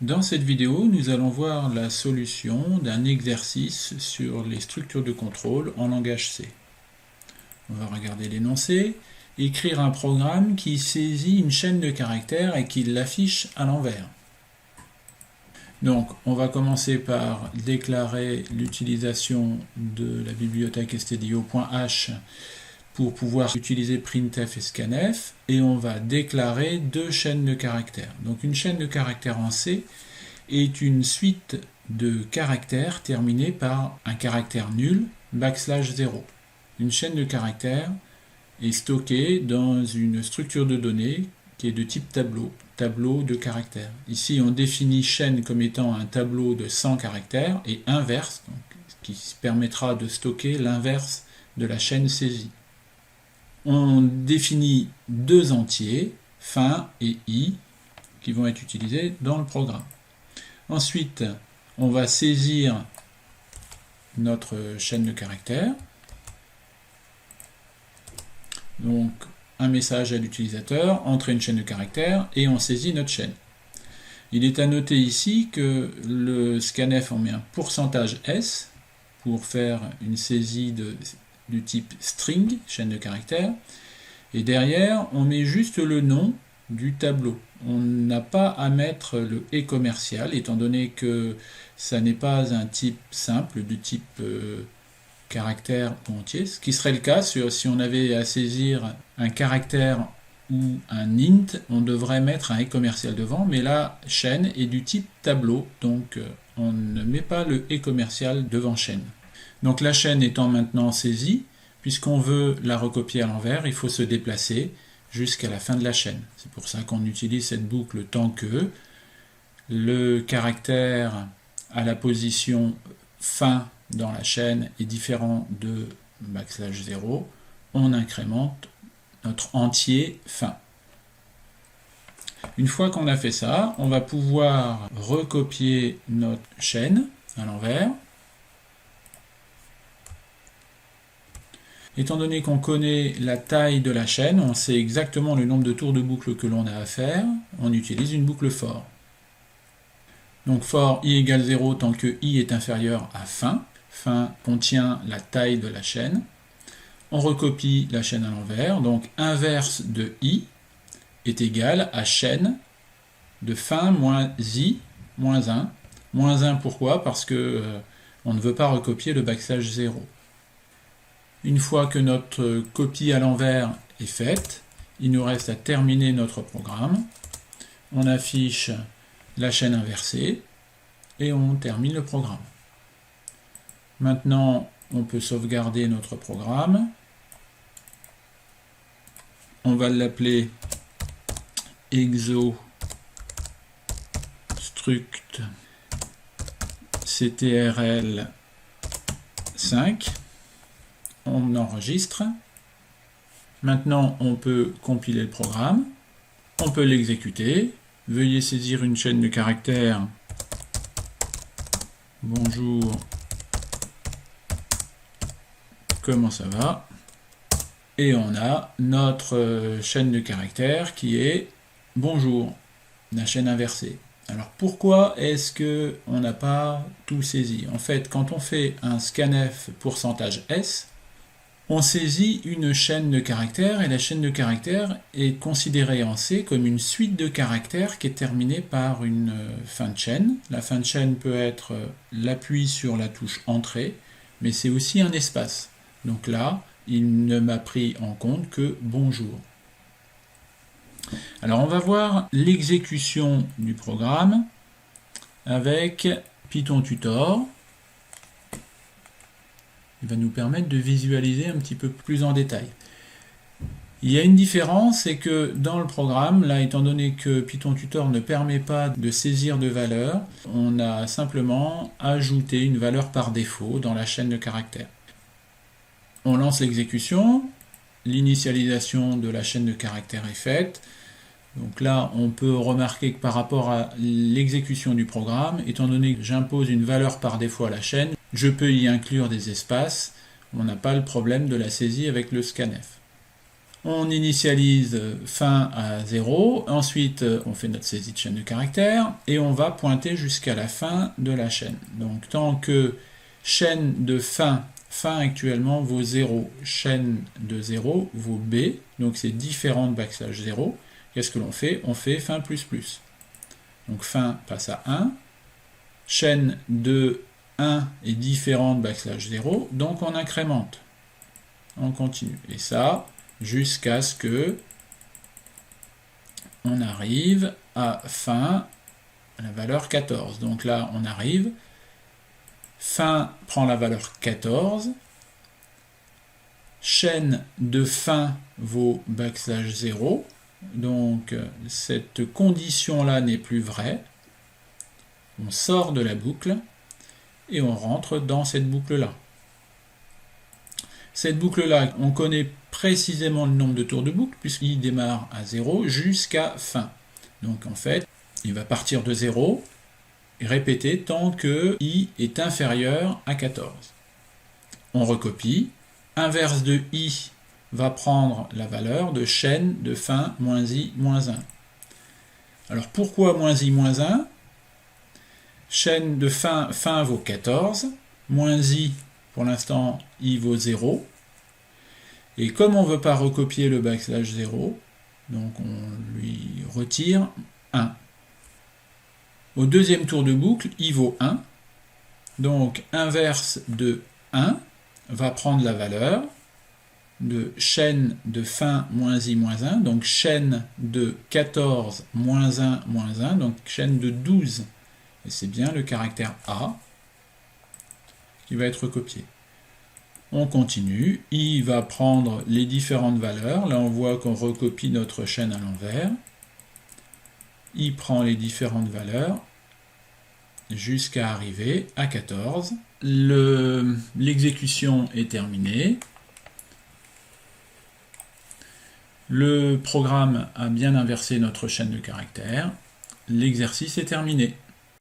Dans cette vidéo, nous allons voir la solution d'un exercice sur les structures de contrôle en langage C. On va regarder l'énoncé, écrire un programme qui saisit une chaîne de caractères et qui l'affiche à l'envers. Donc, on va commencer par déclarer l'utilisation de la bibliothèque stdio.h pour pouvoir utiliser printf et scanf, et on va déclarer deux chaînes de caractères. Donc une chaîne de caractères en C est une suite de caractères terminés par un caractère nul, \0. Une chaîne de caractères est stockée dans une structure de données qui est de type tableau, tableau de caractères. Ici on définit chaîne comme étant un tableau de 100 caractères et inverse, donc, qui permettra de stocker l'inverse de la chaîne saisie. On définit deux entiers, fin et i, qui vont être utilisés dans le programme. Ensuite, on va saisir notre chaîne de caractères. Donc, un message à l'utilisateur, entrer une chaîne de caractères, et on saisit notre chaîne. Il est à noter ici que le scanf, on met un %s pour faire une saisie du type string, chaîne de caractères, et derrière on met juste le nom du tableau. On n'a pas à mettre le et commercial étant donné que ça n'est pas un type simple de type caractère entier, ce qui serait le cas si on avait à saisir un caractère ou un int, on devrait mettre un et commercial devant, mais là chaîne est du type tableau, donc on ne met pas le et commercial devant chaîne. Donc la chaîne étant maintenant saisie, puisqu'on veut la recopier à l'envers, il faut se déplacer jusqu'à la fin de la chaîne. C'est pour ça qu'on utilise cette boucle tant que le caractère à la position fin dans la chaîne est différent de \0, on incrémente notre entier fin. Une fois qu'on a fait ça, on va pouvoir recopier notre chaîne à l'envers. Étant donné qu'on connaît la taille de la chaîne, on sait exactement le nombre de tours de boucle que l'on a à faire, on utilise une boucle for. Donc for i égale 0 tant que i est inférieur à fin. Fin contient la taille de la chaîne. On recopie la chaîne à l'envers, donc inverse de i est égal à chaîne de fin moins i moins 1. Moins 1 pourquoi? Parce que on ne veut pas recopier le \0. Une fois que notre copie à l'envers est faite, il nous reste à terminer notre programme. On affiche la chaîne inversée et on termine le programme. Maintenant, on peut sauvegarder notre programme. On va l'appeler exo struct ctrl 5. On enregistre. Maintenant, on peut compiler le programme. On peut l'exécuter. Veuillez saisir une chaîne de caractères. Bonjour. Comment ça va? Et on a notre chaîne de caractères qui est bonjour, la chaîne inversée. Alors pourquoi est-ce qu'on n'a pas tout saisi? En fait, quand on fait un scanf %s, on saisit une chaîne de caractères et la chaîne de caractères est considérée en C comme une suite de caractères qui est terminée par une fin de chaîne. La fin de chaîne peut être l'appui sur la touche entrée, mais c'est aussi un espace. Donc là, il ne m'a pris en compte que bonjour. Alors on va voir l'exécution du programme avec Python Tutor. Il va nous permettre de visualiser un petit peu plus en détail. Il y a une différence, c'est que dans le programme, là étant donné que Python Tutor ne permet pas de saisir de valeur, on a simplement ajouté une valeur par défaut dans la chaîne de caractères. On lance l'exécution, l'initialisation de la chaîne de caractères est faite. Donc là, on peut remarquer que par rapport à l'exécution du programme, étant donné que j'impose une valeur par défaut à la chaîne, je peux y inclure des espaces. On n'a pas le problème de la saisie avec le scanf. On initialise fin à 0, ensuite on fait notre saisie de chaîne de caractères, et on va pointer jusqu'à la fin de la chaîne. Donc tant que chaîne de fin actuellement vaut 0, chaîne de 0 vaut B, donc c'est différent de backslash 0, qu'est-ce que l'on fait? On fait fin plus plus. Donc fin passe à 1, chaîne de 1 est différent de backslash 0, donc on incrémente. On continue. Et ça, jusqu'à ce que on arrive à fin, à la valeur 14. Donc là, on arrive, fin prend la valeur 14, chaîne de fin vaut backslash 0, donc cette condition-là n'est plus vraie. On sort de la boucle et on rentre dans cette boucle-là. Cette boucle-là, on connaît précisément le nombre de tours de boucle puisqu'il démarre à 0 jusqu'à fin. Donc en fait, il va partir de 0 et répéter tant que i est inférieur à 14. On recopie. Inverse de i va prendre la valeur de chaîne de fin moins i moins 1. Alors pourquoi moins i moins 1? Chaîne de fin vaut 14, moins i, pour l'instant, i vaut 0. Et comme on ne veut pas recopier le backslash 0, donc on lui retire 1. Au deuxième tour de boucle, i vaut 1. Donc inverse de 1 va prendre la valeur de chaîne de fin moins i moins 1, donc chaîne de 14 moins 1 moins 1, donc chaîne de 12. Et c'est bien le caractère A qui va être recopié. On continue, i va prendre les différentes valeurs, là on voit qu'on recopie notre chaîne à l'envers, i prend les différentes valeurs jusqu'à arriver à 14. L'exécution est terminée. Le programme a bien inversé notre chaîne de caractères. L'exercice est terminé.